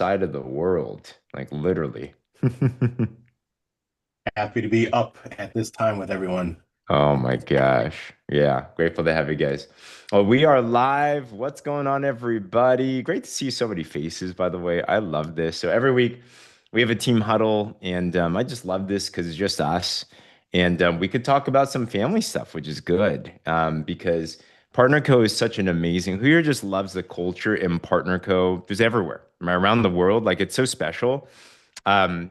side of the world, like literally. Happy to be up at this time with everyone. Oh my gosh. Yeah, grateful to have you guys. Well, we are live. What's going on, everybody? Great to see so many faces, by the way. I love this. So every week we have a team huddle, and I just love this because it's just us. And we could talk about some family stuff, which is good because Partner Co is such an amazing, who here just loves the culture in Partner Co. There's everywhere around the world. Like it's so special. Um,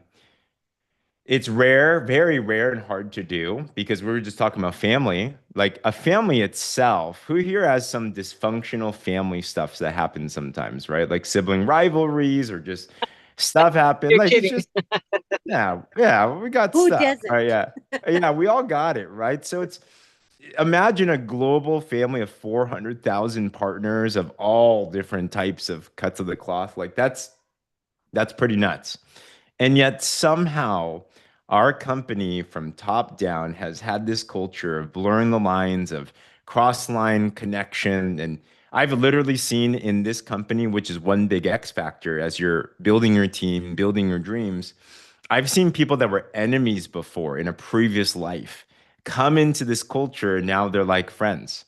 it's rare, very rare and hard to do because we were just talking about family. Like a family itself, who here has some dysfunctional family stuff that happens sometimes, right? Like sibling rivalries or just stuff happen. You're Like it's kidding. just, yeah, yeah, we got Who stuff, right? doesn't? Yeah. Yeah, we all got it, right? So it's imagine a global family of 400,000 partners of all different types of cuts of the cloth. Like that's pretty nuts. And yet somehow our company from top down has had this culture of blurring the lines of cross-line connection. And I've literally seen in this company, which is one big X factor as you're building your team, building your dreams. I've seen people that were enemies before in a previous life come into this culture and now they're like friends.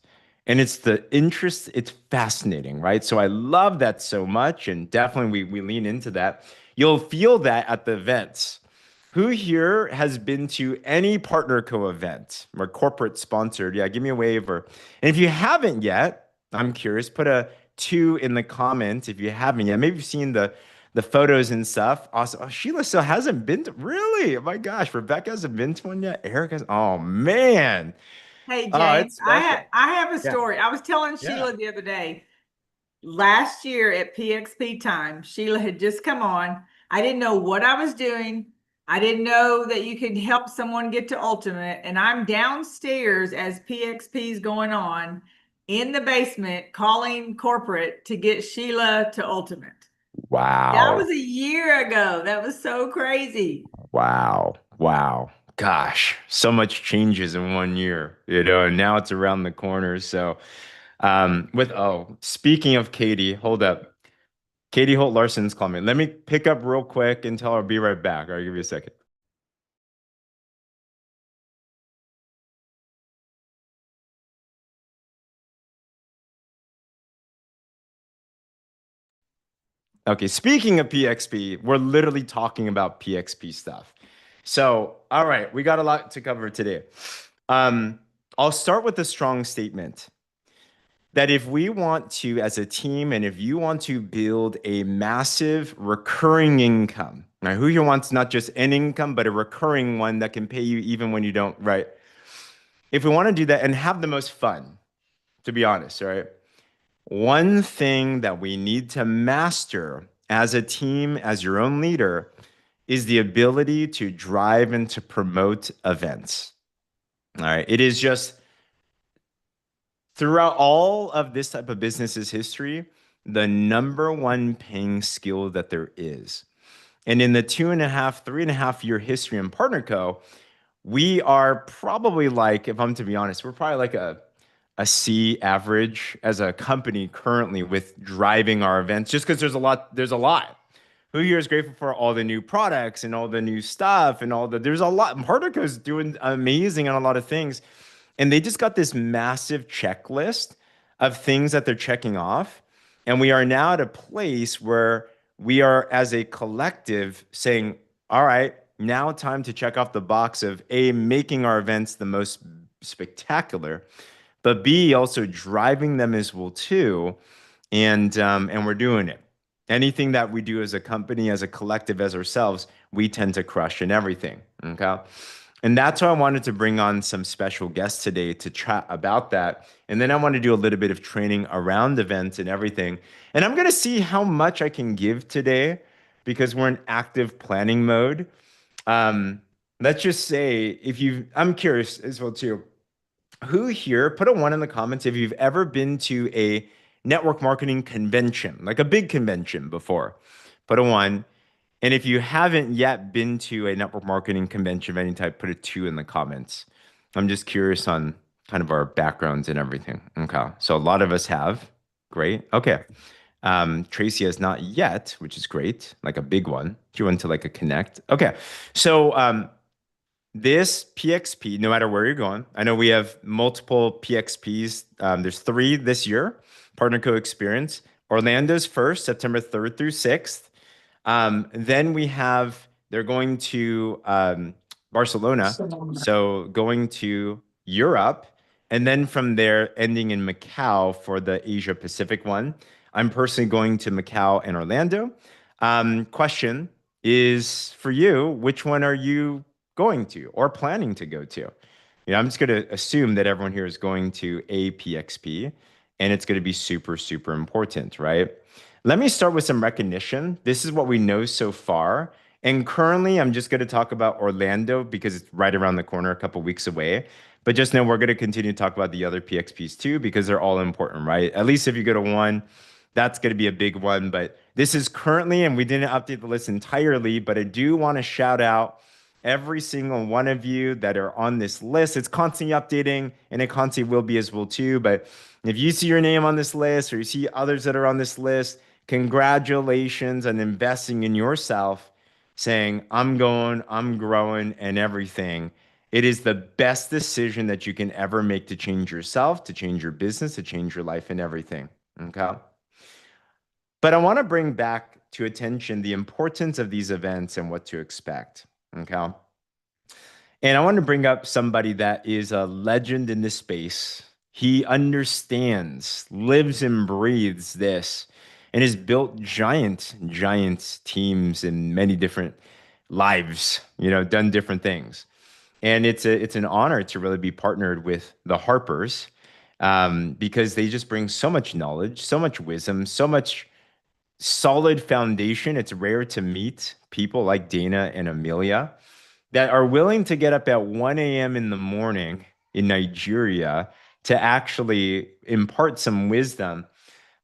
And it's the interest, it's fascinating, right? So I love that so much. And definitely we lean into that. You'll feel that at the events. Who here has been to any Partner Co event or corporate sponsored? Yeah, give me a wave. And if you haven't yet, I'm curious, put a two in the comments if you haven't yet. Maybe you've seen the photos and stuff. Awesome. Oh, Sheila still hasn't been to, really? Oh my gosh, Rebecca hasn't been to one yet. Eric has, oh man. Hey Oh, James, it's I have special. I have a Yeah. story. I was telling Yeah. Sheila the other day, last year at PXP time, Sheila had just come on. I didn't know what I was doing. I didn't know that you could help someone get to ultimate. And I'm downstairs as PXP is going on in the basement calling corporate to get Sheila to ultimate. That Wow. was a year ago. That was so crazy. Wow. Wow. Gosh, so much changes in one year, and now it's around the corner. So, speaking of Katie, hold up. Katie Holt Larson's calling me. Let me pick up real quick and tell her I'll be right back. All right, give you a second. Okay, speaking of PXP, we're literally talking about PXP stuff. So, all right, we got a lot to cover today. Um, I'll start with a strong statement that if we want to, as a team, and if you want to build a massive recurring income, now who here wants not just an income, but a recurring one that can pay you even when you don't, right? If we want to do that and have the most fun, to be honest, right? One thing that we need to master as a team, as your own leader, is the ability to drive and to promote events. All right. It is just throughout all of this type of business's history, the number one paying skill that there is. And in the 2.5, 3.5 year history in Partner Co., we are probably like, if I'm to be honest, we're probably like a C average as a company currently with driving our events, just because there's a lot. Who here is grateful for all the new products and all the new stuff and there's a lot. Partico is doing amazing on a lot of things. And they just got this massive checklist of things that they're checking off. And we are now at a place where we are, as a collective, saying, all right, now time to check off the box of A, making our events the most spectacular, but B, also driving them as well too. And we're doing it. Anything that we do as a company, as a collective, as ourselves, we tend to crush in everything. Okay. And that's why I wanted to bring on some special guests today to chat about that. And then I want to do a little bit of training around events and everything. And I'm going to see how much I can give today because we're in active planning mode. Um, let's just say I'm curious as well too. Who here, put a one in the comments if you've ever been to a network marketing convention, like a big convention before. Put a one. And if you haven't yet been to a network marketing convention of any type, put a two in the comments. I'm just curious on kind of our backgrounds and everything. Okay. So a lot of us have. Great. Okay. Tracy has not yet, which is great, like a big one. She went to like a connect. Okay. So this PXP, no matter where you're going, I know we have multiple PXPs. There's three this year, Partner Co Experience. Orlando's first, September 3rd through 6th. Then we have, they're going to Barcelona. So going to Europe. And then from there, ending in Macau for the Asia Pacific one. I'm personally going to Macau and Orlando. Question is for you, which one are you going to or planning to go to? I'm just going to assume that everyone here is going to APXP and it's going to be super, super important, right? Let me start with some recognition. This is what we know so far. And currently, I'm just going to talk about Orlando because it's right around the corner, a couple weeks away. But just know we're going to continue to talk about the other PXPs too because they're all important, right? At least if you go to one, that's going to be a big one. But this is currently, and we didn't update the list entirely, but I do want to shout out every single one of you that are on this list. It's constantly updating and it constantly will be as well too. But if you see your name on this list or you see others that are on this list, congratulations on investing in yourself, saying, I'm going, I'm growing, and everything. It is the best decision that you can ever make to change yourself, to change your business, to change your life and everything. Okay. But I want to bring back to attention the importance of these events and what to expect. Okay. And I want to bring up somebody that is a legend in this space. He understands, lives and breathes this, and has built giant teams in many different lives, done different things. And it's an honor to really be partnered with the Harpers because they just bring so much knowledge, so much wisdom, so much solid foundation. It's rare to meet people like Dana and Amelia that are willing to get up at 1 a.m. in the morning in Nigeria to actually impart some wisdom.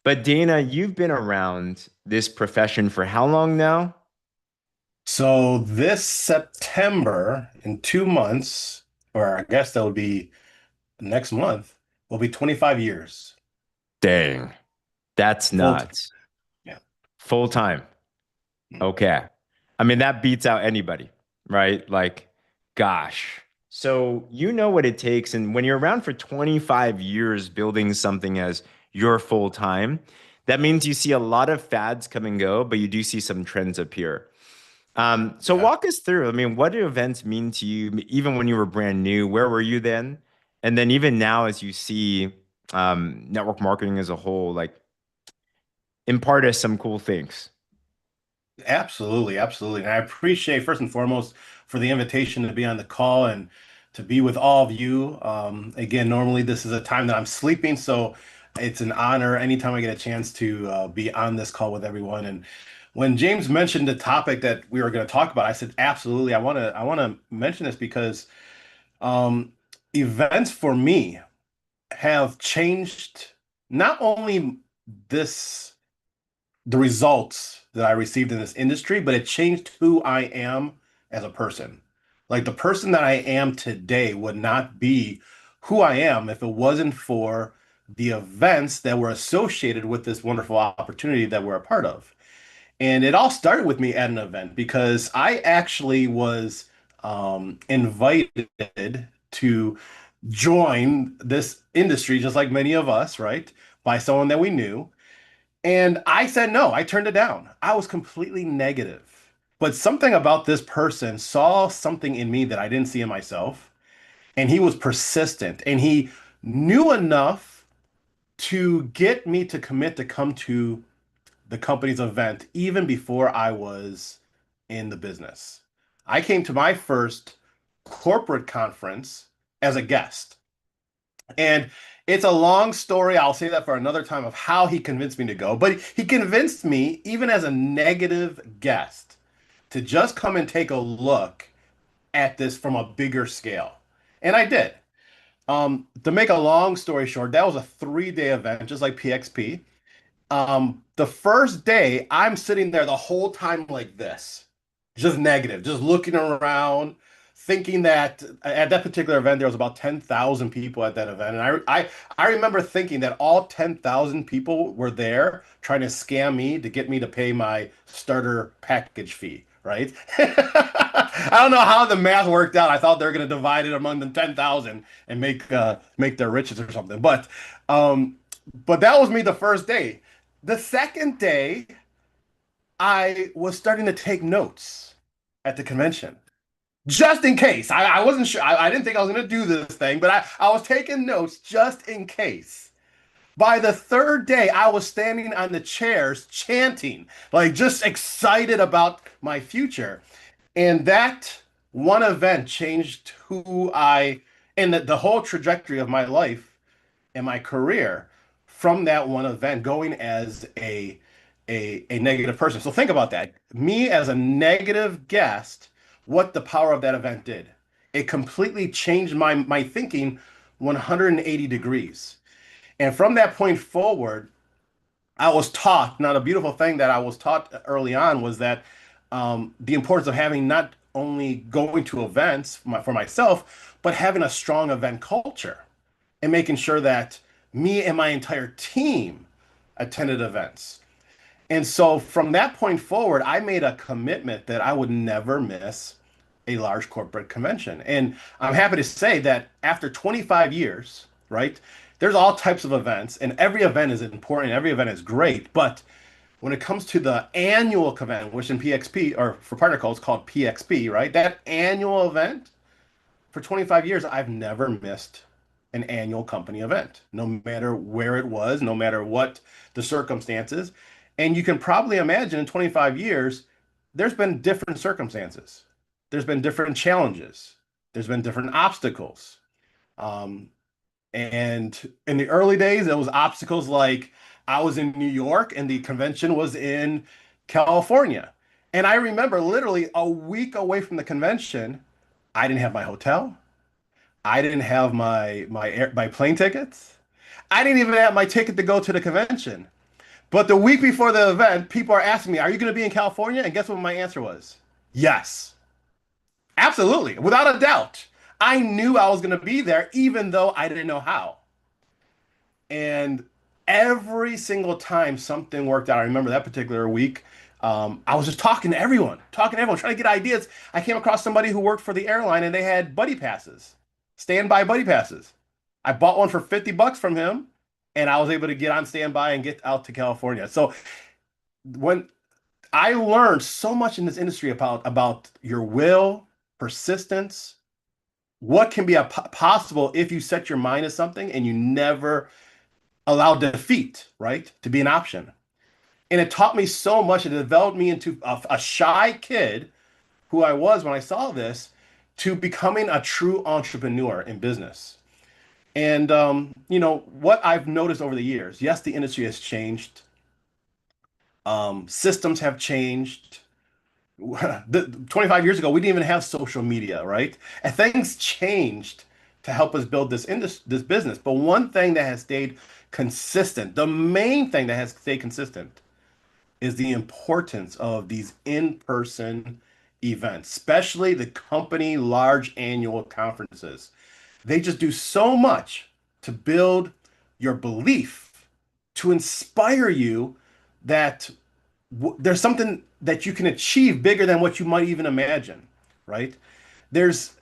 But Dana, you've been around this profession for how long now? So this September, in 2 months, or I guess that would be next month, will be 25 years. Dang, that's Full time. nuts. Yeah. Full time. Mm. Okay. I mean, that beats out anybody, right? Like, gosh. So you know what it takes. And when you're around for 25 years building something as your full time, that means you see a lot of fads come and go, but you do see some trends appear. So Yeah. walk us through. I mean, what do events mean to you, even when you were brand new? Where were you then? And then even now, as you see network marketing as a whole, like impart us some cool things. Absolutely, absolutely. And I appreciate first and foremost for the invitation to be on the call and to be with all of you. Again, normally this is a time that I'm sleeping, so it's an honor anytime I get a chance to be on this call with everyone. And when James mentioned the topic that we were going to talk about, I said, absolutely. I want to mention this because um, events for me have changed not only this the results that I received in this industry, but it changed who I am as a person. Like the person that I am today would not be who I am if it wasn't for the events that were associated with this wonderful opportunity that we're a part of. And it all started with me at an event because I actually was invited to join this industry, just like many of us, right? By someone that we knew. And I said no, I turned it down. I was completely negative. But something about this person saw something in me that I didn't see in myself. And he was persistent and he knew enough to get me to commit to come to the company's event even before I was in the business. I came to my first corporate conference as a guest. And it's a long story. I'll say that for another time of how he convinced me to go. But he convinced me, even as a negative guest, to just come and take a look at this from a bigger scale. And I did. To make a long story short, that was a 3-day event, just like PXP. The first day, I'm sitting there the whole time like this, just negative, just looking around, thinking that at that particular event there was about 10,000 people at that event, and I remember thinking that all 10,000 people were there trying to scam me to get me to pay my starter package fee, right? I don't know how the math worked out. I thought they were going to divide it among the 10,000 and make their riches or something. Um, but that was me the first day. The second day, I was starting to take notes at the convention just in case. I wasn't sure. I didn't think I was going to do this thing, but I was taking notes just in case. By the third day, I was standing on the chairs chanting, like just excited about my future. And that one event changed who I, and the whole trajectory of my life and my career from that one event going as a negative person. So think about that. Me as a negative guest, what the power of that event did. It completely changed my thinking 180 degrees. And from that point forward, I was taught, now the beautiful thing that I was taught early on was that the importance of having not only going to events for myself, but having a strong event culture and making sure that me and my entire team attended events. And so from that point forward, I made a commitment that I would never miss a large corporate convention. And I'm happy to say that after 25 years, right, there's all types of events, and every event is important, every event is great. But when it comes to the annual convention, which in PXP or for partner calls called PXP, right, that annual event, for 25 years, I've never missed an annual company event, no matter where it was, no matter what the circumstances. And you can probably imagine in 25 years, there's been different circumstances. There's been different challenges. There's been different obstacles. Um, and in the early days, there was obstacles like I was in New York and the convention was in California. And I remember literally a week away from the convention, I didn't have my hotel. I didn't have my plane tickets. I didn't even have my ticket to go to the convention. But the week before the event, people are asking me, "Are you going to be in California?" And guess what my answer was? Yes. Absolutely, without a doubt. I knew I was going to be there even though I didn't know how. And every single time something worked out, I remember that particular week, I was just talking to everyone, trying to get ideas. I came across somebody who worked for the airline and they had buddy passes, standby buddy passes. I bought one for 50 bucks from him and I was able to get on standby and get out to California. So when I learned so much in this industry about your will, persistence, what can be possible if you set your mind to something and you never allow defeat, right, to be an option. And it taught me so much. It developed me into a shy kid who I was when I saw this to becoming a true entrepreneur in business. And, what I've noticed over the years, yes, the industry has changed. Systems have changed. 25 years ago, we didn't even have social media, right? And things changed to help us build this business. But one thing that has stayed consistent, the main thing that has stayed consistent, is the importance of these in-person events, especially the company large annual conferences. They just do so much to build your belief, to inspire you that there's something that you can achieve bigger than what you might even imagine, right? There's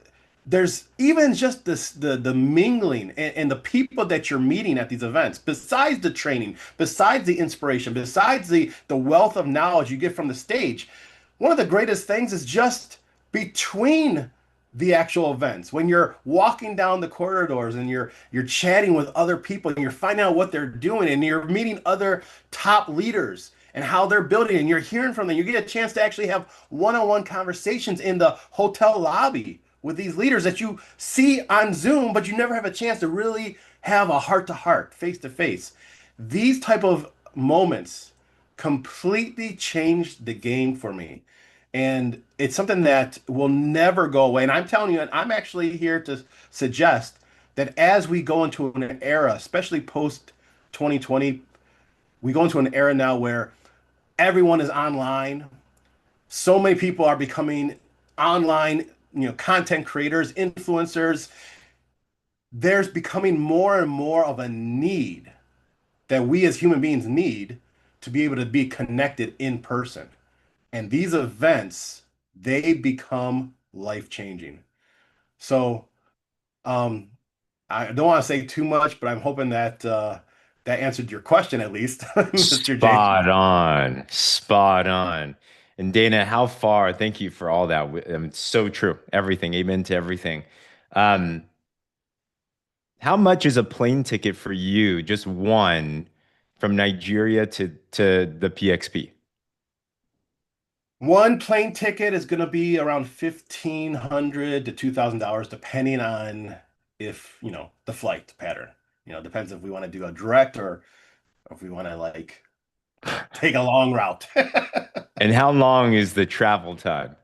there's even just the mingling and the people that you're meeting at these events, besides the training, besides the inspiration, besides the wealth of knowledge you get from the stage. One of the greatest things is just between the actual events when you're walking down the corridors and you're chatting with other people and you're finding out what they're doing and you're meeting other top leaders and how they're building and you're hearing from them. You get a chance to actually have one-on-one conversations in the hotel lobby with these leaders that you see on Zoom, but you never have a chance to really have a heart-to-heart, face-to-face. These type of moments completely changed the game for me. And it's something that will never go away. And I'm telling you, and I'm actually here to suggest that as we go into an era, especially post 2020, we go into an era now where everyone is online. So many people are becoming online content creators, influencers, there's becoming more and more of a need that we as human beings need to be able to be connected in person. And these events, they become life-changing. So, um, I don't want to say too much, but I'm hoping that that answered your question at least, Mr. James. Spot on. Spot on. And Dana, how far? Thank you for all that. It's so true. Everything. Amen to everything. Um, how much is a plane ticket for you? Just one from Nigeria to the PXP. One plane ticket is going to be around $1,500 to $2,000, depending on if, the flight pattern. Depends if we want to do a direct or if we want to like take a long route. And how long is the travel time?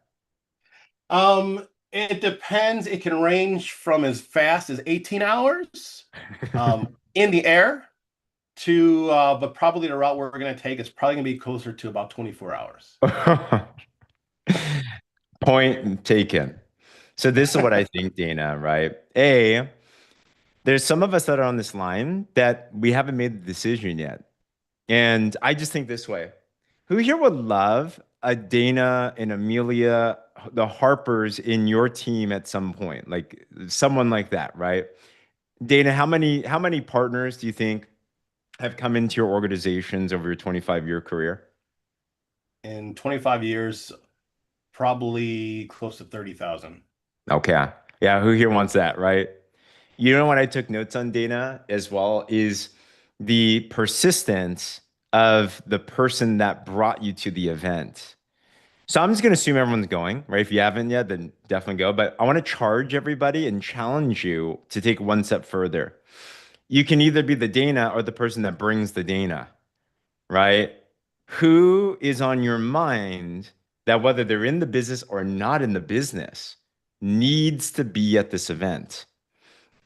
It depends. It can range from as fast as 18 hours in the air to, but probably the route we're going to take is probably going to be closer to about 24 hours. Point taken. So this is what I think, Dana, right? There's some of us that are on this line that we haven't made the decision yet. And I just think this way. Who here would love a Dana and Amelia, the Harpers in your team at some point? Like someone like that, right? Dana, how many partners do you think have come into your organizations over your 25-year career? In 25 years, probably close to 30,000. Okay. Yeah, who here wants that, right? You know what I took notes on, Dana, as well, is the persistence of the person that brought you to the event. So I'm just going to assume everyone's going, right? If you haven't yet, then definitely go. But I want to charge everybody and challenge you to take one step further. You can either be the Dana or the person that brings the Dana, right? Who is on your mind that whether they're in the business or not in the business needs to be at this event?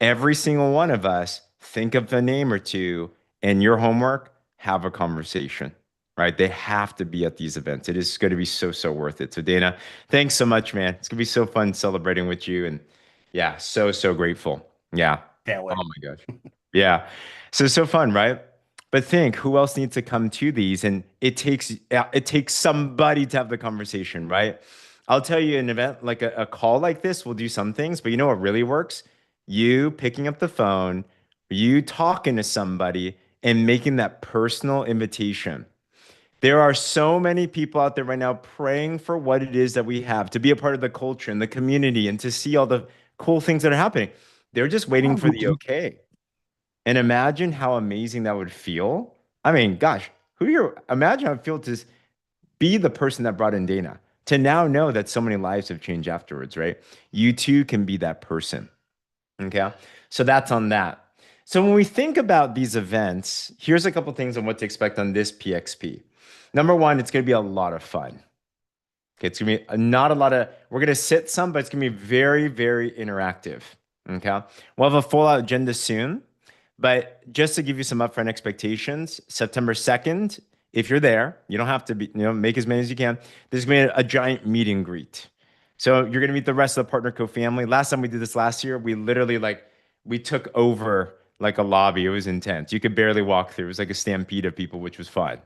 Every single one of us, think of a name or two, and your homework, have a conversation, right? They have to be at these events. It is going to be so, so worth it. So, Dana, thanks so much, man. It's going to be so fun celebrating with you. And yeah, so, so grateful. Yeah. Can't Oh wait. my gosh. Yeah. So fun, right? But think who else needs to come to these? And it takes somebody to have the conversation, right? I'll tell you an event like a call like this, we'll do some things, but you know what really works? You picking up the phone, you talking to somebody and making that personal invitation. There are so many people out there right now praying for what it is that we have to be a part of the culture and the community and to see all the cool things that are happening. They're just waiting for the okay. And imagine how amazing that would feel. I mean, gosh, imagine how it feels to be the person that brought in Dana, to now know that so many lives have changed afterwards, right? You too can be that person. Okay. So that's on that. So when we think about these events, here's a couple things on what to expect on this PXP. Number one, it's going to be a lot of fun. Okay, it's gonna be not a lot of, we're gonna sit some, but it's gonna be very, very interactive. Okay. We'll have a full out agenda soon. But just to give you some upfront expectations, September 2nd, if you're there, you don't have to be, make as many as you can. There's gonna be a giant meet and greet. So you're gonna meet the rest of the Partner Co family. Last time we did this last year, we literally we took over like a lobby. It was intense. You could barely walk through. It was like a stampede of people, which was fun.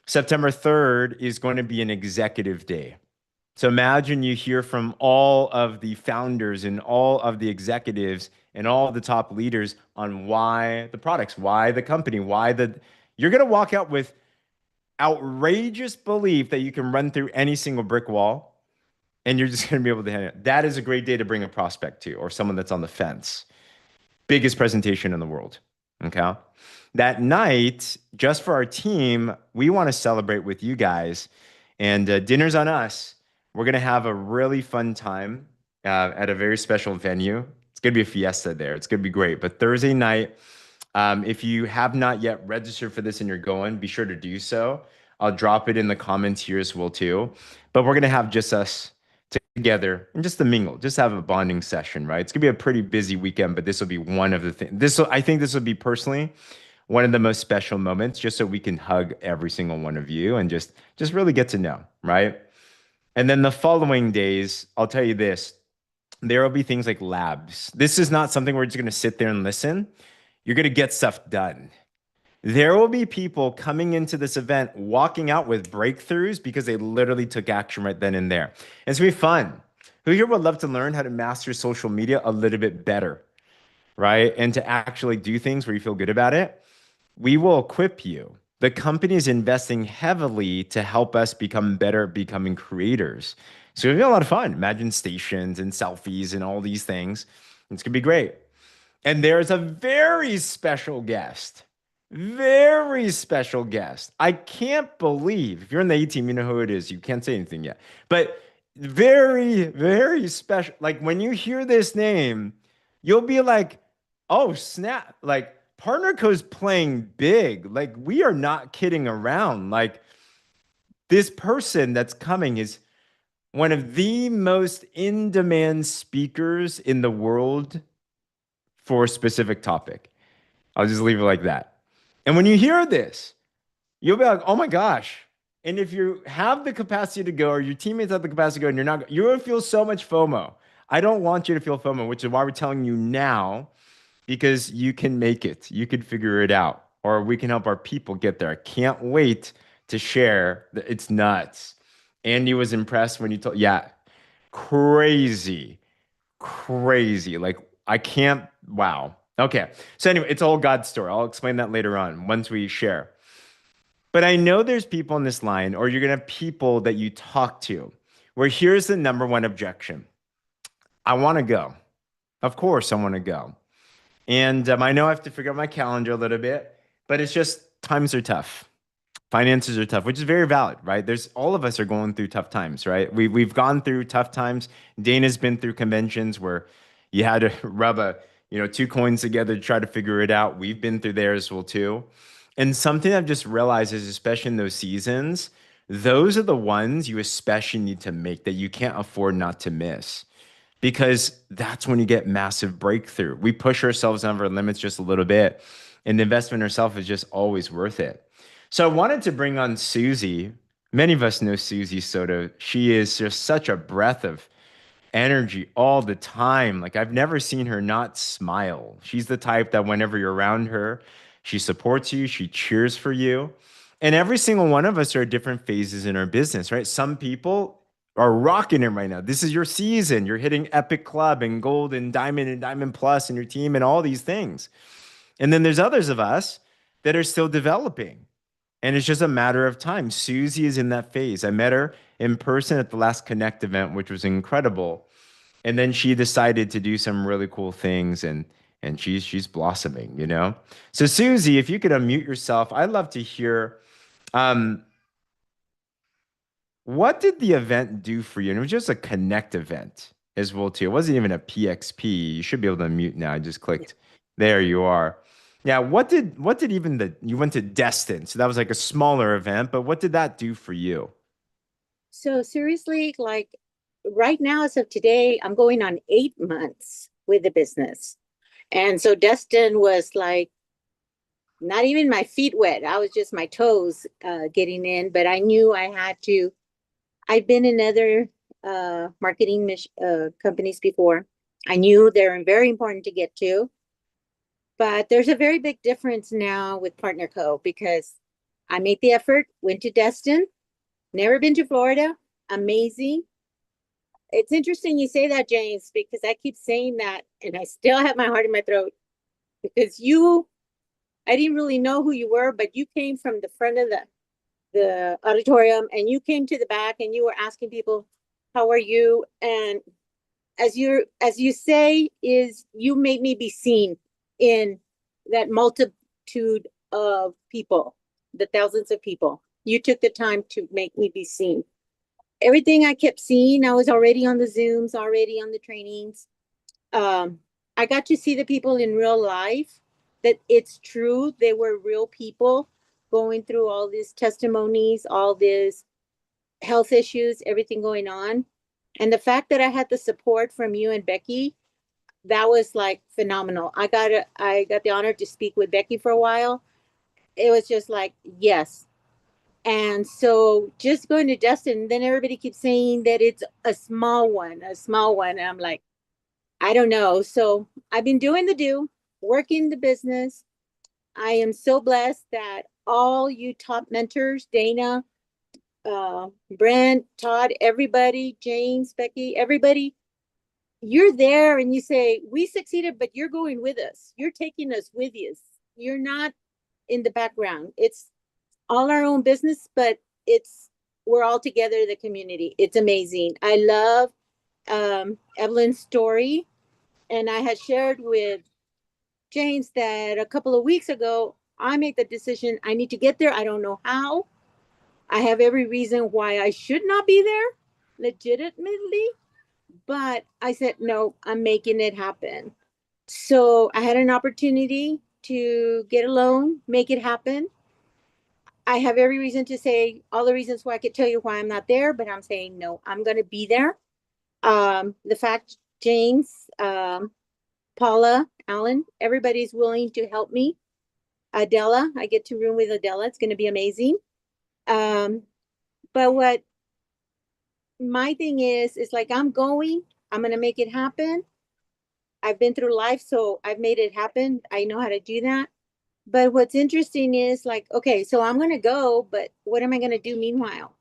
September 3rd is going to be an executive day. So imagine you hear from all of the founders and all of the executives and all of the top leaders on why the products, why the company, you're going to walk out with outrageous belief that you can run through any single brick wall and you're just going to be able to handle it. That is a great day to bring a prospect to or someone that's on the fence. Biggest presentation in the world. Okay. That night, just for our team, we want to celebrate with you guys. And dinner's on us. We're going to have a really fun time at a very special venue. It's going to be a fiesta there. It's going to be great. But Thursday night, if you have not yet registered for this and you're going, be sure to do so. I'll drop it in the comments here as well too. But we're going to have just us together and just to mingle, just have a bonding session, right? It's gonna be a pretty busy weekend, but this will be one of the things. I think this will be personally one of the most special moments, just so we can hug every single one of you and just really get to know, right? And then the following days, I'll tell you this, there will be things like labs. This is not something we're just going to sit there and listen. You're going to get stuff done. There will be people coming into this event walking out with breakthroughs because they literally took action right then and there. And it's going to be fun. Who here would love to learn how to master social media a little bit better, right? And to actually do things where you feel good about it? We will equip you. The company is investing heavily to help us become better at becoming creators. So it'll be a lot of fun. Imagine stations and selfies and all these things. It's going to be great. And there's a very special guest. I can't believe, if you're in the A team, you know who it is. You can't say anything yet. But very special. Like when you hear this name, you'll be like, oh, snap. Like PartnerCo's playing big. Like we are not kidding around. Like this person that's coming is one of the most in-demand speakers in the world for a specific topic. I'll just leave it like that. And when you hear this, you'll be like, oh my gosh. And if you have the capacity to go, or your teammates have the capacity to go, and you're not, you're gonna feel so much FOMO. I don't want you to feel FOMO, which is why we're telling you now, because you can make it. You can figure it out, or we can help our people get there. I can't wait to share. It's nuts. Andy was impressed when you told, yeah, crazy, crazy. Like I can't, wow. Okay. So anyway, it's all God's story. I'll explain that later on once we share. But I know there's people on this line, or you're going to have people that you talk to, where here's the number one objection. I want to go. Of course, I want to go. And I know I have to figure out my calendar a little bit, but it's just times are tough. Finances are tough, which is very valid, right? There's all of us are going through tough times, right? We've gone through tough times. Dana's been through conventions where you had to rub two coins together to try to figure it out. We've been through there as well too. And something I've just realized is, especially in those seasons, those are the ones you especially need to make that you can't afford not to miss, because that's when you get massive breakthrough. We push ourselves over our limits just a little bit, and the investment in ourselves is just always worth it. So I wanted to bring on Susie. Many of us know Susie Soto. She is just such a breath of energy all the time. Like I've never seen her not smile. She's the type that whenever you're around her, she supports you, she cheers for you. And every single one of us are at different phases in our business, right? Some people are rocking it right now. This is your season. You're hitting Epic Club and Gold and Diamond Plus and your team and all these things. And then there's others of us that are still developing. And it's just a matter of time. Susie is in that phase. I met her in person at the last Connect event, which was incredible. And then she decided to do some really cool things, and she's blossoming, you know? So Susie, if you could unmute yourself, I'd love to hear um, what did the event do for you? And it was just a Connect event as well too. It wasn't even a PXP. You should be able to unmute now. I just clicked. There you are. Yeah, what did even you went to Destin, so that was like a smaller event, but what did that do for you? So seriously, like right now, as of today, I'm going on 8 months with the business. And so Destin was like not even my feet wet. I was just my toes getting in, but I knew I had to. I've been in other marketing companies before. I knew they're very important to get to. But there's a very big difference now with PartnerCo because I made the effort, went to Destin, never been to Florida. Amazing. It's interesting you say that, James, because I keep saying that and I still have my heart in my throat because I didn't really know who you were, but you came from the front of the auditorium and you came to the back and you were asking people, how are you? And as you say, is you made me be seen in that multitude of people, the thousands of people. You took the time to make me be seen. Everything I kept seeing, I was already on the Zooms, already on the trainings. I got to see the people in real life, that it's true. They were real people going through all these testimonies, all these health issues, everything going on. And the fact that I had the support from you and Becky, that was like phenomenal. I got the honor to speak with Becky for a while. It was just like, yes, And so just going to Dustin, then everybody keeps saying that it's a small one, a small one. And I'm like, I don't know. So I've been doing the do, working the business. I am so blessed that all you top mentors, Dana, Brent, Todd, everybody, James, Becky, everybody, you're there and you say, we succeeded, but you're going with us. You're taking us with you. You're not in the background. It's all our own business, but we're all together, the community. It's amazing. I love Evelyn's story. And I had shared with James that a couple of weeks ago, I made the decision I need to get there. I don't know how. I have every reason why I should not be there, legitimately. But I said, no, I'm making it happen. So I had an opportunity to get a loan, make it happen. I have every reason to say all the reasons why I could tell you why I'm not there, but I'm saying no, I'm going to be there. The fact, James, Paula, Alan, everybody's willing to help me. Adela, I get to room with Adela. It's going to be amazing. But what my thing is like, I'm going to make it happen. I've been through life, so I've made it happen. I know how to do that. But what's interesting is like, okay, so I'm going to go, but what am I going to do meanwhile?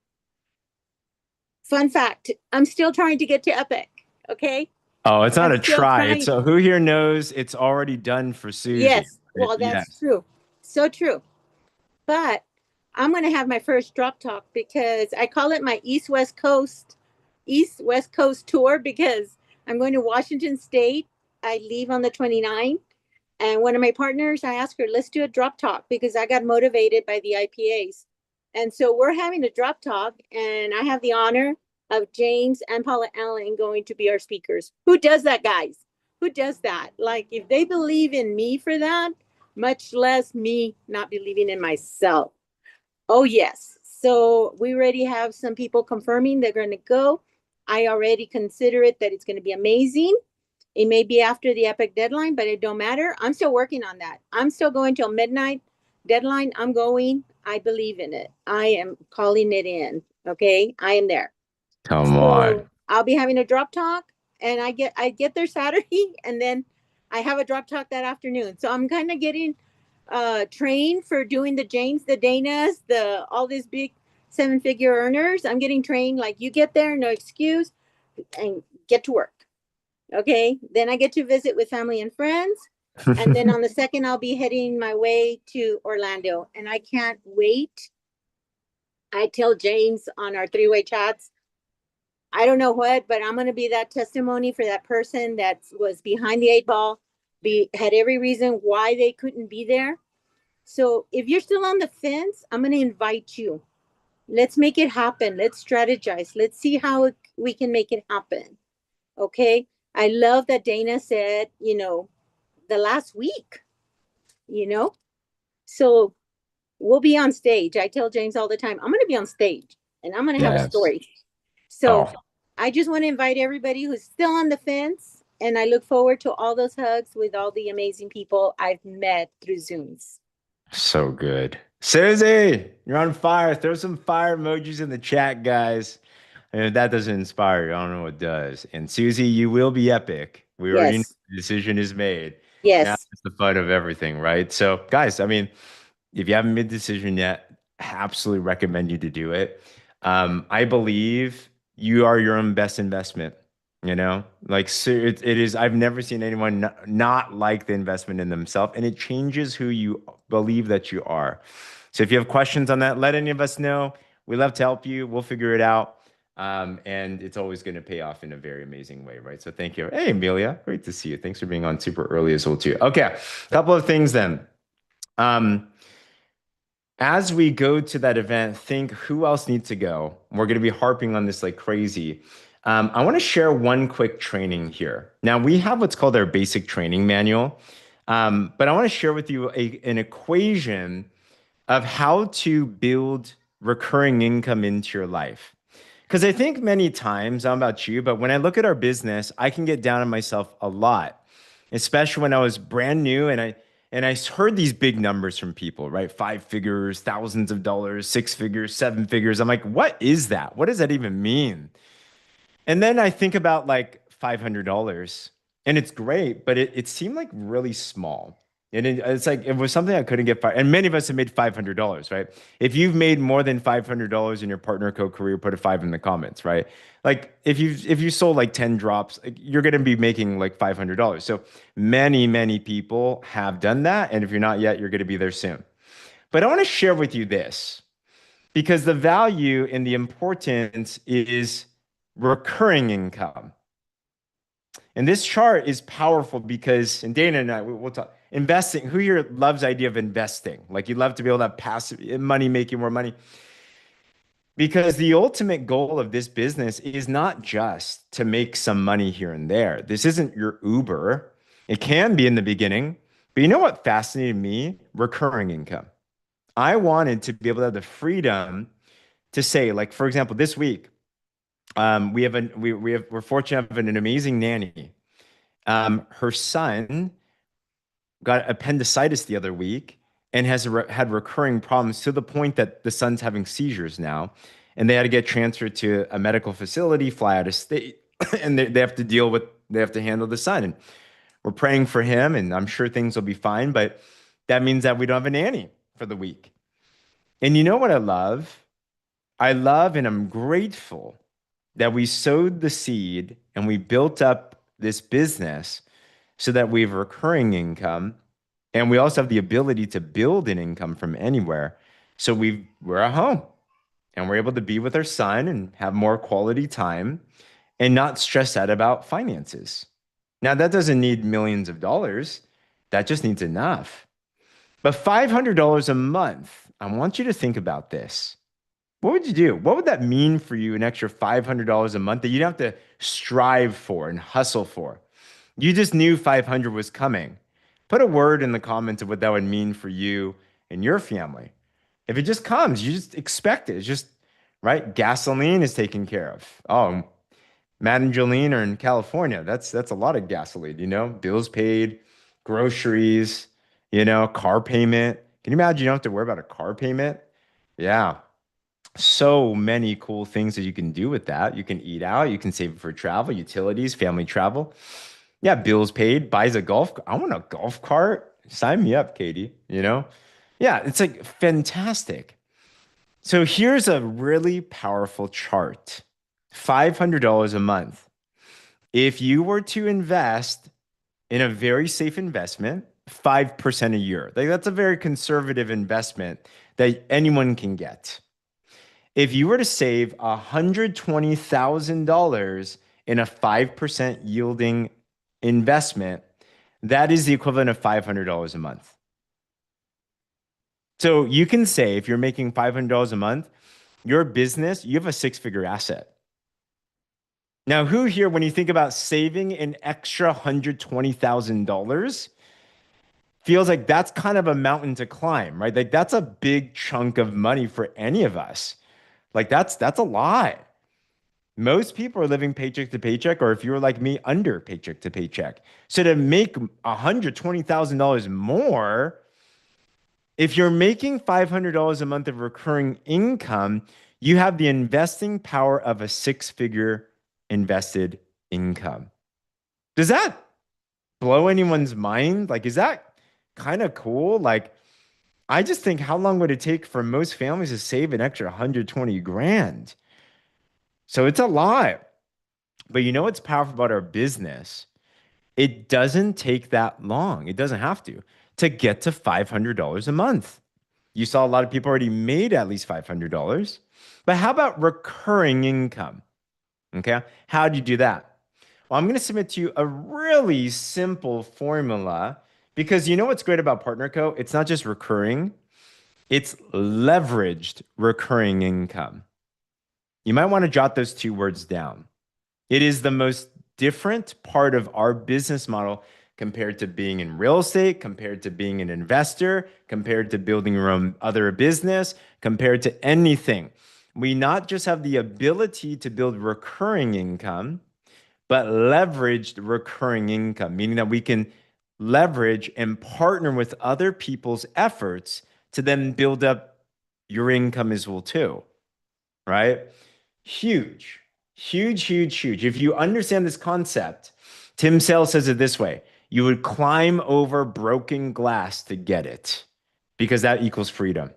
Fun fact, I'm still trying to get to Epic. Okay. Oh, it's not I'm a still try. trying. So who here knows it's already done for Susie? Yes. Well, that's Yes. true. So true. But I'm going to have my first drop talk because I call it my East West Coast tour because I'm going to Washington State. I leave on the 29th. And one of my partners, I asked her, let's do a drop talk because I got motivated by the IPAs. And so we're having a drop talk, and I have the honor of James and Paula Allen going to be our speakers. Who does that, guys? Who does that? Like, if they believe in me for that, much less me not believing in myself. Oh, yes. So we already have some people confirming they're going to go. I already consider it that it's going to be amazing. It may be after the epic deadline, but it don't matter. I'm still working on that. I'm still going till midnight deadline. I'm going. I believe in it. I am calling it in. Okay. I am there. Come So on. I'll be having a drop talk, and I get there Saturday, and then I have a drop talk that afternoon. So I'm kind of getting trained for doing the James, the Danas, all these big 7-figure earners. I'm getting trained like, you get there, no excuse, and get to work. Okay. Then I get to visit with family and friends. And then on the second, I'll be heading my way to Orlando. And I can't wait. I tell James on our 3-way chats, I don't know what, but I'm going to be that testimony for that person that was behind the 8 ball, had every reason why they couldn't be there. So if you're still on the fence, I'm going to invite you. Let's make it happen. Let's strategize. Let's see how we can make it happen. Okay. I love that Dana said, the last week, you know, so we'll be on stage. I tell James all the time, I'm going to be on stage and I'm going to have a Yes. story. So Oh, I just want to invite everybody who's still on the fence. And I look forward to all those hugs with all the amazing people I've met through Zooms. so good. Susie, you're on fire. Throw some fire emojis in the chat, guys. And if that doesn't inspire you, I don't know what does. And Susie, you will be epic. We already know Yes. the decision is made. Now Yes. it's the fun of everything, right? So, guys, I mean, if you haven't made the decision yet, I absolutely recommend you to do it. I believe you are your own best investment. Like so it is. I've never seen anyone not like the investment in themselves, and it changes who you believe that you are. So if you have questions on that, let any of us know. We love to help you. We'll figure it out. And it's always going to pay off in a very amazing way, right? So thank you. Hey, Amelia, great to see you. Thanks for being on super early as well, too. Okay, a couple of things then. As we go to that event, think who else needs to go. We're going to be harping on this like crazy. I want to share one quick training here. Now, we have what's called our basic training manual, but I want to share with you an equation of how to build recurring income into your life. Because I think many times, I don't know about you, but when I look at our business, I can get down on myself a lot, especially when I was brand new and And I heard these big numbers from people, right? 5 figures, thousands of dollars, 6 figures, 7 figures. I'm like, what is that? What does that even mean? And then I think about like $500 and it's great, but it seemed like really small. And it's like, it was something I couldn't get fired. And many of us have made $500, right? If you've made more than $500 in your partner co career, put a five in the comments, right? Like if you sold like 10 drops, like, you're going to be making like $500. So many people have done that. And if you're not yet, you're going to be there soon. But I want to share with you this because the value and the importance is recurring income. And this chart is powerful because, and Dana and I, we'll talk, investing, who here loves the idea of investing? Like you love to be able to have passive money, making more money. Because the ultimate goal of this business is not just to make some money here and there. This isn't your Uber. It can be in the beginning, but you know what fascinated me? Recurring income. I wanted to be able to have the freedom to say, like, for example, this week, we're fortunate to have an amazing nanny. Her son got appendicitis the other week and has had recurring problems to the point that the son's having seizures now, and they had to get transferred to a medical facility, fly out of state, and they have to they have to handle the son. And we're praying for him, and I'm sure things will be fine, but that means that we don't have a nanny for the week. And you know what I love? I love and I'm grateful that we sowed the seed and we built up this business so that we have recurring income. And we also have the ability to build an income from anywhere. So we're at home and we're able to be with our son and have more quality time and not stress out about finances. Now, that doesn't need millions of dollars. That just needs enough. But $500 a month, I want you to think about this. What would you do? What would that mean for you, an extra $500 a month that you don't have to strive for and hustle for? You just knew 500 was coming. Put a word in the comments of what that would mean for you and your family. If it just comes, you just expect it. It's just, right? Gasoline is taken care of. Oh, Matt and Jolene are in California. That's a lot of gasoline, bills paid, groceries, car payment. Can you imagine you don't have to worry about a car payment? Yeah. So many cool things that you can do with that. You can eat out, you can save it for travel, utilities, family travel. Yeah, bills paid, buys a golf. I want a golf cart. Sign me up, Katie, Yeah, it's like fantastic. So here's a really powerful chart. $500 a month. If you were to invest in a very safe investment, 5% a year. Like that's a very conservative investment that anyone can get. If you were to save $120,000 in a 5% yielding investment, that is the equivalent of $500 a month. So you can say if you're making $500 a month, your business, you have a six-figure asset. Now, who here, when you think about saving an extra $120,000, feels like that's kind of a mountain to climb, right? Like that's a big chunk of money for any of us. Like that's a lot. Most people are living paycheck to paycheck, or if you're like me, under paycheck to paycheck. So to make $120,000 more, if you're making $500 a month of recurring income, you have the investing power of a six-figure invested income. Does that blow anyone's mind? Like, is that kind of cool? Like, I just think how long would it take for most families to save an extra 120 grand? So it's a lot. But you know what's powerful about our business? It doesn't take that long. It doesn't have to get to $500 a month. You saw a lot of people already made at least $500. But how about recurring income? Okay. How do you do that? Well, I'm going to submit to you a really simple formula because you know what's great about PartnerCo? It's not just recurring, it's leveraged recurring income. You might want to jot those two words down. It is the most different part of our business model compared to being in real estate, compared to being an investor, compared to building your own other business, compared to anything. We not just have the ability to build recurring income, but leveraged recurring income, meaning that we can leverage, and partner with other people's efforts to then build up your income as well too, right? Huge, huge, huge, huge. If you understand this concept, Tim Sales says it this way: you would climb over broken glass to get it, because that equals freedom.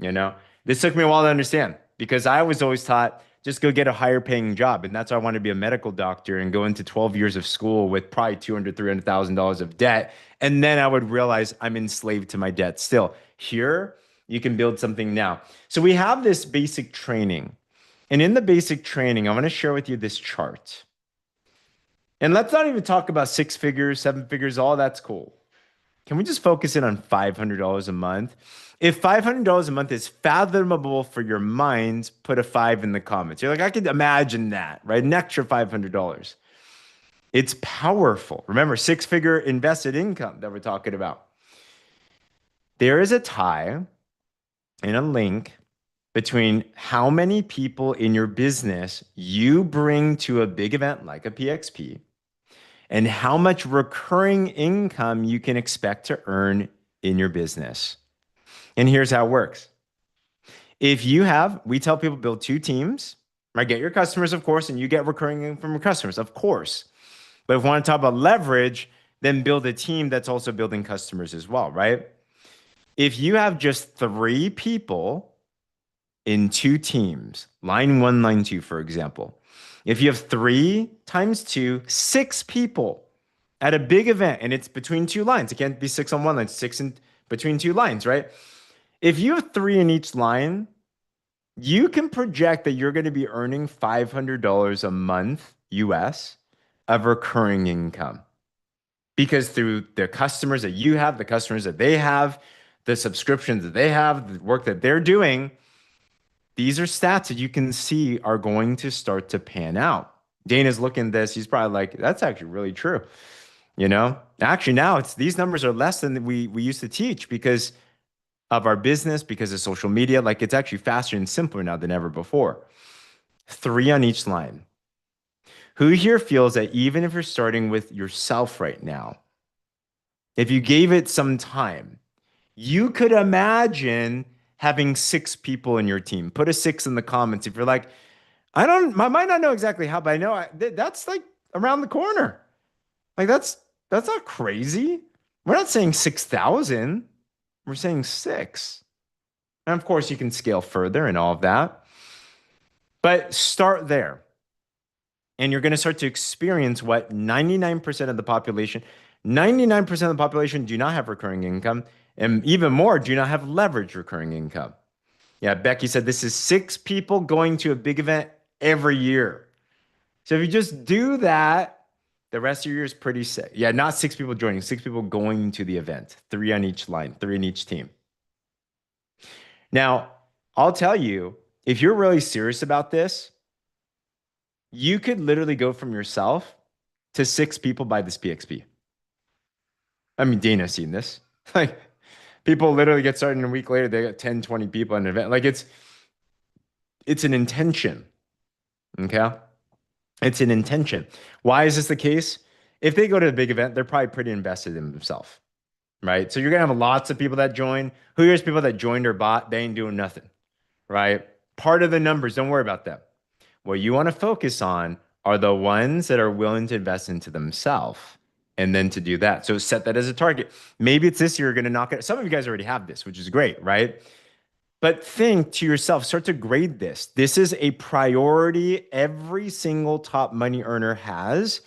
You know, this took me a while to understand, because I was always taught just go get a higher paying job. And that's why I wanted to be a medical doctor and go into 12 years of school with probably $200,000, $300,000 of debt. And then I would realize I'm enslaved to my debt still. Here, you can build something now. So we have this basic training. And in the basic training, I want to share with you this chart. And let's not even talk about 6 figures, 7 figures, all that's cool. Can we just focus in on $500 a month? If $500 a month is fathomable for your mind, put a 5 in the comments. You're like, I could imagine that, right? An extra $500. It's powerful. Remember, 6-figure invested income that we're talking about. There is a tie and a link between how many people in your business you bring to a big event like a PXP and how much recurring income you can expect to earn in your business. And here's how it works. If you have, we tell people build 2 teams, right? Get your customers, of course, and you get recurring income from your customers, of course. But if we want to talk about leverage, then build a team that's also building customers as well, right? If you have just 3 people in 2 teams, line 1, line 2, for example, if you have 3 times 2, 6 people at a big event, and it's between 2 lines, it can't be 6 on one line, 6 in between 2 lines, right? If you have 3 in each line, you can project that you're going to be earning $500 a month US of recurring income. Because through the customers that you have, the customers that they have, the subscriptions that they have, the work that they're doing, these are stats that you can see are going to start to pan out. Dana's looking at this. He's probably like, that's actually really true. You know, actually now these numbers are less than we used to teach because of our business, because of social media. Like, it's actually faster and simpler now than ever before. 3 on each line. Who here feels that even if you're starting with yourself right now, if you gave it some time, you could imagine having 6 people in your team? Put a 6 in the comments if you're like, I might not know exactly how, but I know that's like around the corner. Like, that's not crazy. We're not saying 6,000. We're saying 6. And of course, you can scale further and all of that. But start there. And you're going to start to experience what 99% of the population, 99% of the population do not have recurring income. And even more, do not have leverage recurring income. Yeah, Becky said this is 6 people going to a big event every year. So if you just do that, the rest of your year is pretty sick. Yeah, not 6 people joining, 6 people going to the event, 3 on each line, 3 in each team. Now, I'll tell you, if you're really serious about this, you could literally go from yourself to 6 people by this PXP. I mean, Dana's seen this. Like, people literally get started and a week later, they got 10, 20 people in an event. Like, it's an intention. Okay? It's an intention. Why is this the case? If they go to a big event, they're probably pretty invested in themselves, right? So you're going to have lots of people that join. Who here's people that joined or bought? They ain't doing nothing, right? Part of the numbers, don't worry about them. What you want to focus on are the ones that are willing to invest into themselves and then to do that. So set that as a target. Maybe it's this year you're going to knock it. Some of you guys already have this, which is great, right? But think to yourself, start to grade this. This is a priority every single top money earner has,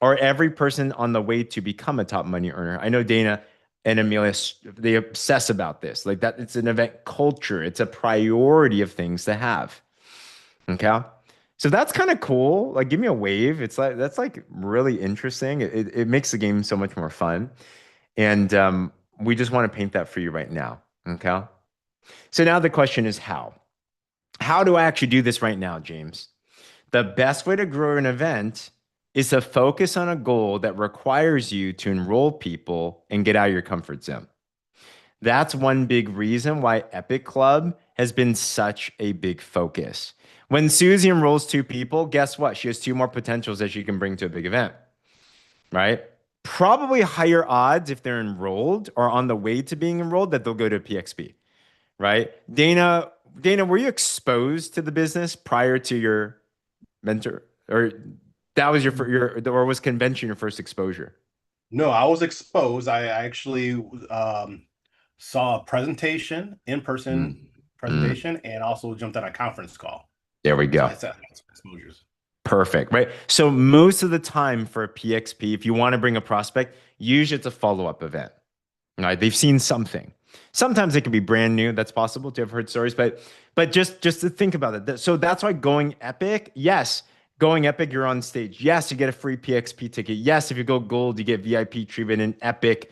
or every person on the way to become a top money earner. I know Dana and Amelia, they obsess about this. Like, that, it's an event culture. It's a priority of things to have. Okay. So that's kind of cool. Like, give me a wave. It's like, that's like really interesting. It makes the game so much more fun. And we just want to paint that for you right now. Okay. So now the question is how? How do I actually do this right now, James? The best way to grow an event is to focus on a goal that requires you to enroll people and get out of your comfort zone. That's one big reason why Epic Club has been such a big focus. When Susie enrolls 2 people, guess what? She has 2 more potentials that she can bring to a big event, right? probably higher odds if they're enrolled or on the way to being enrolled that they'll go to PXP, right? Dana, were you exposed to the business prior to your mentor, or that was or was convention your first exposure? No, I was exposed. I actually saw a presentation, Mm, in-person mm. presentation, and also jumped on a conference call. There we So go. I said some exposures. Perfect, right? So most of the time for a PXP, if you want to bring a prospect, usually it's a follow-up event. Right? They've seen something. Sometimes it could be brand new. That's possible to have heard stories, but just to think about it. So that's why going epic, yes, going epic, you're on stage. Yes, you get a free PXP ticket. Yes, if you go gold, you get VIP treatment. And epic,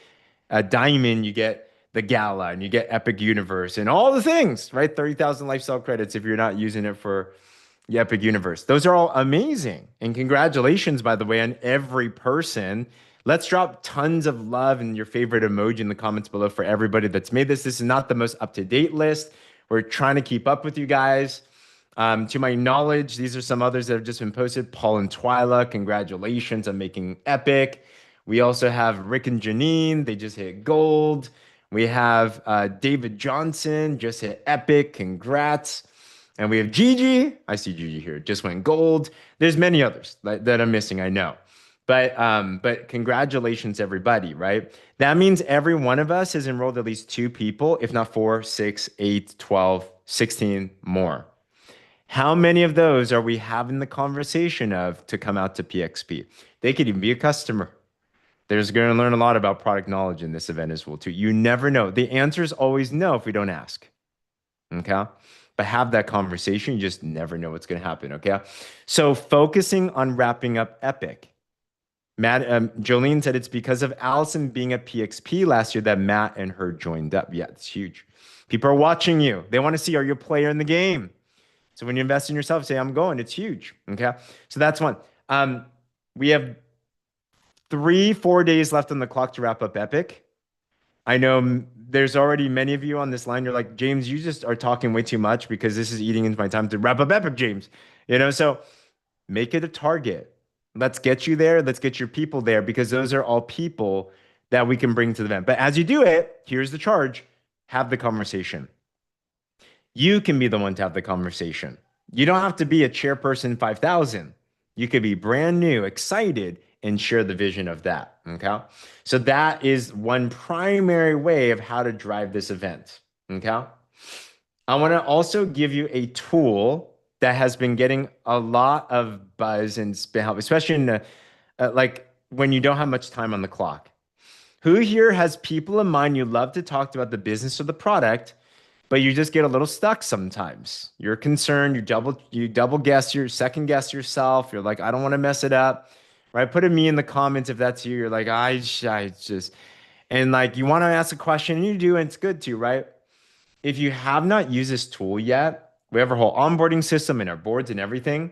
diamond, you get the gala and you get Epic Universe and all the things, right? 30,000 lifestyle credits if you're not using it for the Epic Universe. Those are all amazing. And congratulations, by the way, on every person. Let's drop tons of love and your favorite emoji in the comments below for everybody that's made this. This is not the most up-to-date list. We're trying to keep up with you guys. To my knowledge, these are some others that have just been posted. Paul and Twyla, congratulations on making Epic. We also have Rick and Janine. They just hit gold. We have David Johnson, just hit Epic. Congrats. And we have Gigi. I see Gigi here. Just went gold. There's many others that I'm missing, I know. But congratulations, everybody, right? That means every one of us has enrolled at least 2 people, if not 4, 6, 8, 12, 16 more. How many of those are we having the conversation of to come out to PXP? They could even be a customer. There's going to learn a lot about product knowledge in this event as well, too. You never know. The answer is always no if we don't ask. Okay. But have that conversation. You just never know what's going to happen. Okay. So focusing on wrapping up Epic. Jolene said it's because of Allison being at PXP last year that Matt and her joined up. Yeah, it's huge. People are watching you. They want to see, are you a player in the game? So when you invest in yourself, say, I'm going. It's huge. Okay. So that's one. We have 4 days left on the clock to wrap up Epic. I know there's already many of you on this line. You're like, James, you just are talking way too much because this is eating into my time to wrap up Epic, James. So make it a target. Let's get you there. Let's get your people there because those are all people that we can bring to the event. But as you do it, here's the charge. Have the conversation. You can be the one to have the conversation. You don't have to be a chairperson 5,000. You could be brand new, excited, and share the vision of that. Okay. So that is one primary way of how to drive this event. Okay. I want to also give you a tool that has been getting a lot of buzz and help, especially in like when you don't have much time on the clock. Who here has people in mind you love to talk about the business or the product, but you just get a little stuck sometimes? You're concerned, you double guess, your second guess yourself. You're like, I don't want to mess it up, right? Put a me in the comments if that's you. You're like, I just, and like you want to ask a question and you do, and it's good to, right? If you have not used this tool yet, we have our whole onboarding system and our boards and everything.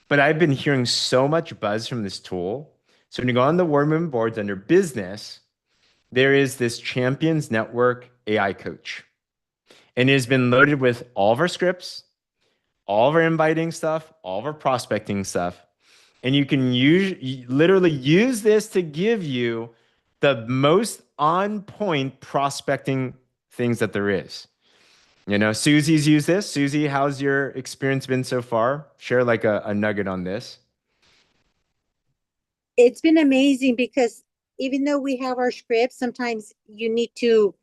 But I've been hearing so much buzz from this tool. So when you go on the War Movement boards under business, there is this Champions Network AI coach. And it has been loaded with all of our scripts, all of our inviting stuff, all of our prospecting stuff. And you can literally use this to give you the most on point prospecting things that there is. Susie's used this. Susie, how's your experience been so far? Share like a nugget on this. It's been amazing because even though we have our scripts, sometimes you need to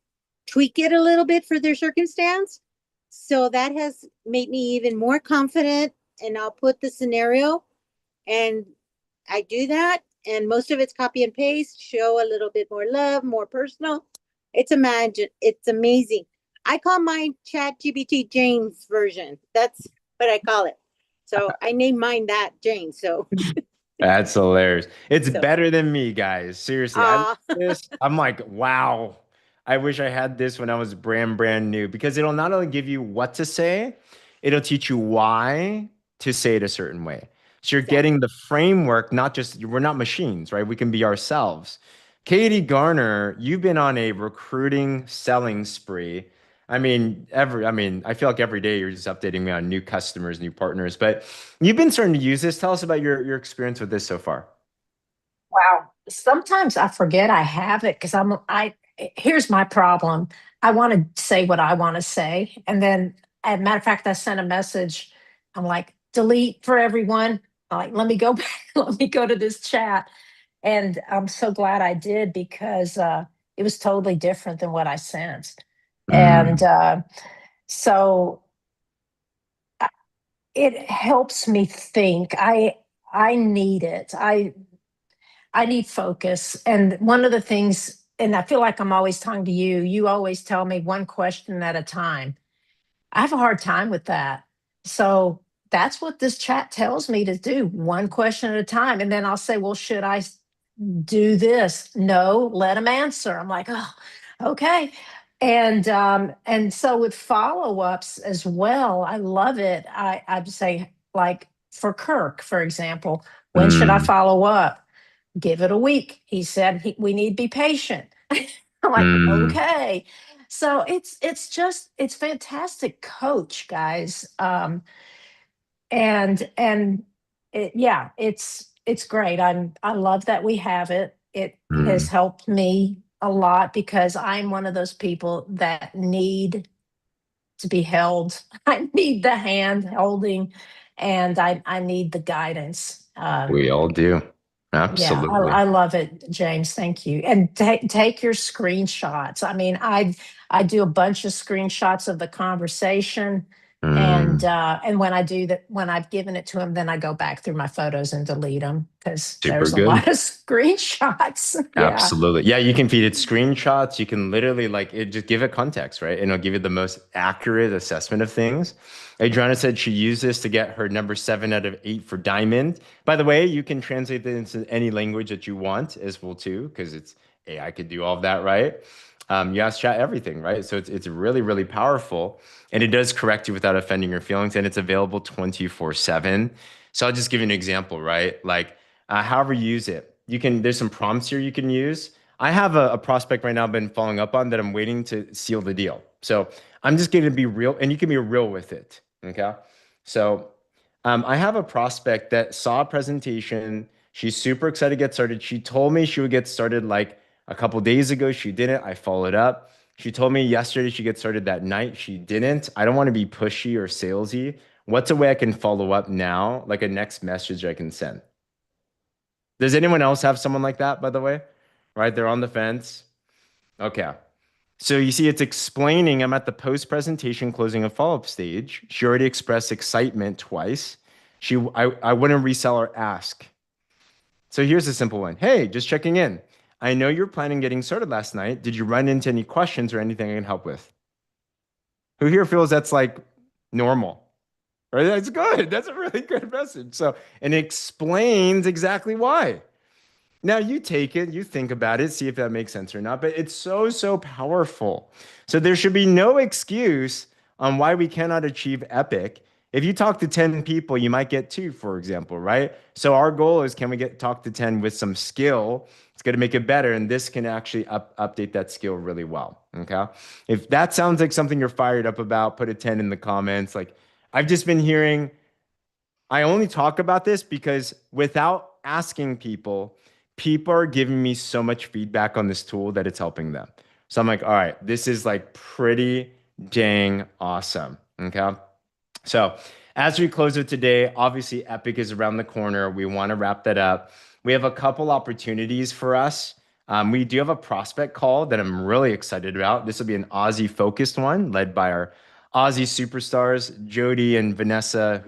tweak it a little bit for their circumstance. So that has made me even more confident, and I'll put the scenario and I do that. And most of it's copy and paste, show a little bit more love, more personal. It's amazing. I call mine ChatGPT James version. That's what I call it. So I named mine that James. So That's hilarious. It's so better than me, guys. Seriously. I'm like, wow. I wish I had this when I was brand new because it'll not only give you what to say, it'll teach you why to say it a certain way. So you're getting the framework, not just, we're not machines, right? We can be ourselves. Katie Garner, you've been on a recruiting selling spree. I feel like every day you're just updating me on new customers, new partners, but you've been starting to use this. Tell us about your experience with this so far. Wow. Sometimes I forget I have it because here's my problem. I want to say what I want to say. And then, as a matter of fact, I sent a message. I'm like, delete for everyone. I'm like, let me go back, let me go to this chat. And I'm so glad I did because it was totally different than what I sensed. And so it helps me think. I need it. I need focus. And one of the things, and I feel like I'm always talking to you, you always tell me one question at a time. I have a hard time with that. So that's what this chat tells me to do, one question at a time. And then I'll say, well, should I do this? No, let them answer. I'm like, oh, okay. And so with follow-ups as well, I love it. I'd say, like for Kirk, for example, when should I follow up? Give it a week. He said we need to be patient. I'm like, okay. So it's fantastic coach, guys. And yeah, it's great. I love that we have it. It has helped me a lot because I'm one of those people that need to be held. I need the hand holding, and I need the guidance. We all do. Yeah, Absolutely. I love it, James. Thank you. And take your screenshots. I mean, I do a bunch of screenshots of the conversation, and when I do that, when I've given it to him, then I go back through my photos and delete them because Super there's a good. lot of screenshots. Yeah. Absolutely. Yeah, you can feed it screenshots. You can literally like it, just give it context, right? And it'll give you the most accurate assessment of things. Adriana said she used this to get her number 7 out of 8 for diamond. By the way, you can translate it into any language that you want as well too, because it's AI could do all of that, right? You ask chat everything, right? So it's really, really powerful. And it does correct you without offending your feelings. And it's available 24/7. So I'll just give you an example, right? Like however you use it. There's some prompts here you can use. I have a prospect right now I've been following up on that I'm waiting to seal the deal. So I'm just going to be real, and you can be real with it. Okay. So I have a prospect that saw a presentation. She's super excited to get started. She told me she would get started like a couple days ago. She didn't. I followed up. She told me yesterday she get started that night. She didn't. I don't want to be pushy or salesy. What's a way I can follow up now, like a next message I can send? Does anyone else have someone like that, by the way? Right? They're on the fence. Okay. So you see, it's explaining I'm at the post-presentation closing and follow-up stage. She already expressed excitement twice. I wouldn't resell or ask. So here's a simple one. Hey, just checking in. I know you're planning getting started last night. Did you run into any questions or anything I can help with? Who here feels that's like normal? Right? That's good. That's a really good message. So, and it explains exactly why. Now you take it, you think about it, see if that makes sense or not, but it's so, so powerful. So there should be no excuse on why we cannot achieve epic. If you talk to 10 people, you might get 2, for example, right? So our goal is, can we talk to 10 with some skill? It's going to make it better. And this can actually update that skill really well. Okay. If that sounds like something you're fired up about, put a 10 in the comments. Like I've just been hearing, I only talk about this because without asking people, people are giving me so much feedback on this tool that it's helping them. So I'm like, all right, this is like pretty dang awesome. Okay. So as we close it today, obviously Epic is around the corner. We want to wrap that up. We have a couple opportunities for us. We do have a prospect call that I'm really excited about. This will be an Aussie focused one led by our Aussie superstars, Jody and Vanessa,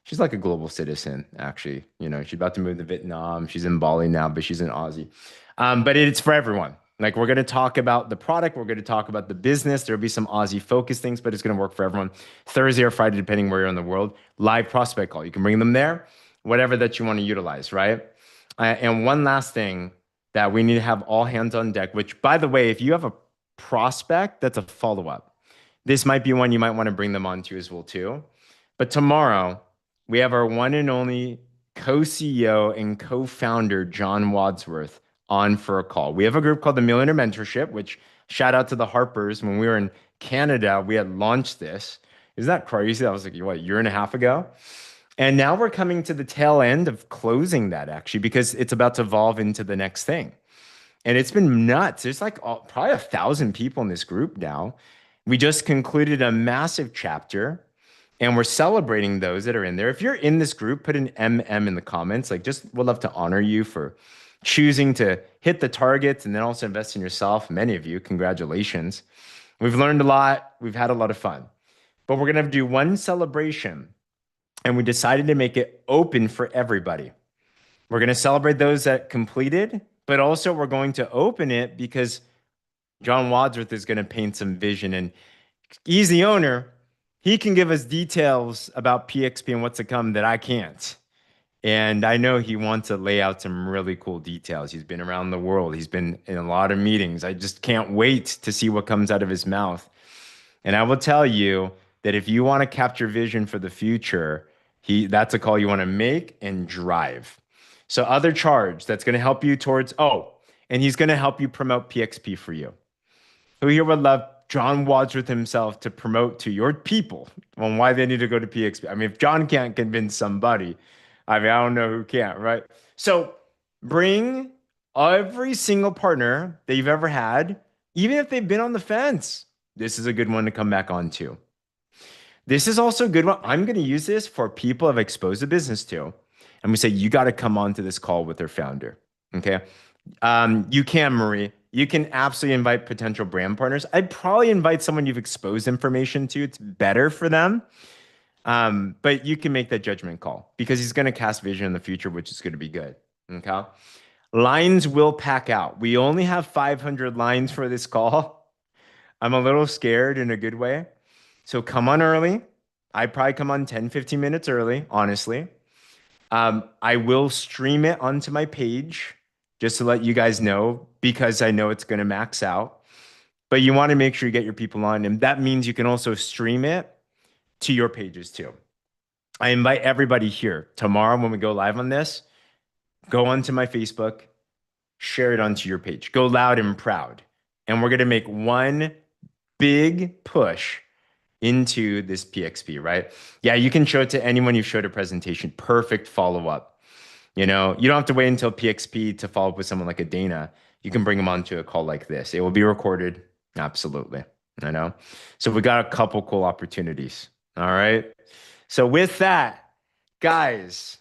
she's like a global citizen, actually. You know, she's about to move to Vietnam. She's in Bali now, but she's an Aussie. But it's for everyone. Like we're going to talk about the product. We're going to talk about the business. There'll be some Aussie focused things, but it's going to work for everyone. Thursday or Friday, depending where you're in the world, live prospect call. You can bring them there, whatever that you want to utilize, right? And one last thing that we need to have all hands on deck, which by the way, if you have a prospect, that's a follow-up. This might be one you might want to bring them onto as well too. But tomorrow, we have our one and only co-CEO and co-founder, John Wadsworth, on for a call. We have a group called the Millionaire Mentorship, which shout out to the Harpers. When we were in Canada, we had launched this. Isn't that crazy? That was like, what, a year and a half ago? And now we're coming to the tail end of closing that, actually, because it's about to evolve into the next thing. And it's been nuts. There's like probably 1,000 people in this group now. We just concluded a massive chapter and we're celebrating those that are in there. If you're in this group, put an MM in the comments. Like, just would love to honor you for choosing to hit the targets and then also invest in yourself. Many of you, congratulations. We've learned a lot. We've had a lot of fun. But we're going to do one celebration, and we decided to make it open for everybody. We're going to celebrate those that completed, but also we're going to open it because John Wadsworth is going to paint some vision, and he's the owner. He can give us details about PXP and what's to come that I can't. And I know he wants to lay out some really cool details. He's been around the world. He's been in a lot of meetings. I just can't wait to see what comes out of his mouth. And I will tell you that if you want to capture vision for the future, that's a call you want to make and drive. So other charge that's going to help you towards, and he's going to help you promote PXP for you. Who here would love John Wadsworth himself to promote to your people on why they need to go to PXP? I mean, if John can't convince somebody, I don't know who can't, right? So bring every single partner that you've ever had, even if they've been on the fence. This is a good one to come back on to. This is also a good one. I'm going to use this for people I've exposed a business to. And we say, you got to come on to this call with their founder. Okay. You can, Marie. You can absolutely invite potential brand partners. I'd probably invite someone you've exposed information to. It's better for them. But you can make that judgment call because he's going to cast vision in the future, which is going to be good. Okay. Lines will pack out. We only have 500 lines for this call. I'm a little scared in a good way. So come on early. I'd probably come on 10, 15 minutes early, honestly. I will stream it onto my page just to let you guys know, because I know it's going to max out. But you want to make sure you get your people on. And that means you can also stream it to your pages too. I invite everybody here tomorrow when we go live on this, go onto my Facebook, share it onto your page. Go loud and proud. And we're going to make one big push into this PXP, right? Yeah, you can show it to anyone you've showed a presentation. Perfect follow-up. You know, you don't have to wait until PXP to follow up with someone like a Dana. You can bring them onto a call like this. It will be recorded. Absolutely. I know. So we got a couple cool opportunities. All right. So with that, guys,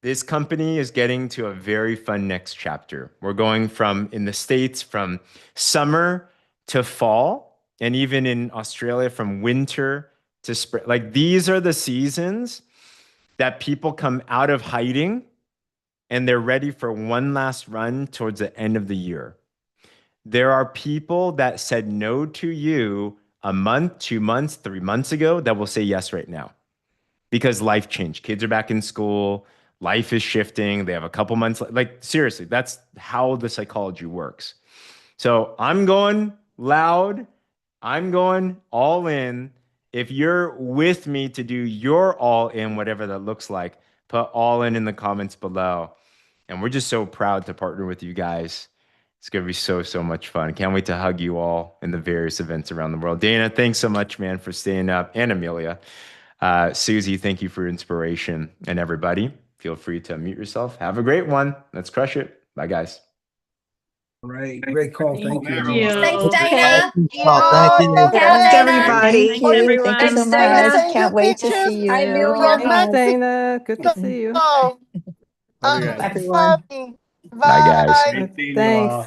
this company is getting to a very fun next chapter. We're going from, in the States, from summer to fall, and even in Australia, from winter to spring. Like, these are the seasons that people come out of hiding and they're ready for one last run towards the end of the year. There are people that said no to you a month, 2 months, 3 months ago that will say yes right now because life changed. Kids are back in school. Life is shifting. They have a couple months. Like, seriously, that's how the psychology works. So I'm going loud. I'm going all in. If you're with me to do your all in, whatever that looks like, put all in the comments below. And we're just so proud to partner with you guys. It's going to be so, so much fun. Can't wait to hug you all in the various events around the world. Dana, thanks so much, man, for staying up. And Amelia. Susie, thank you for inspiration. And everybody, feel free to unmute yourself. Have a great one. Let's crush it. Bye, guys. All right, great call. Thank you. Thanks, Okay. Dana. Thank you. Thanks, Dana. everybody. Thank you, everyone. Thank you so Thanks, much. Dana. Can't wait to Pictures see you. Hi, Amelia. Bye. Dana. Good to see you. Love you Bye, guys. everyone. Bye, guys. Great seeing you Thanks. all.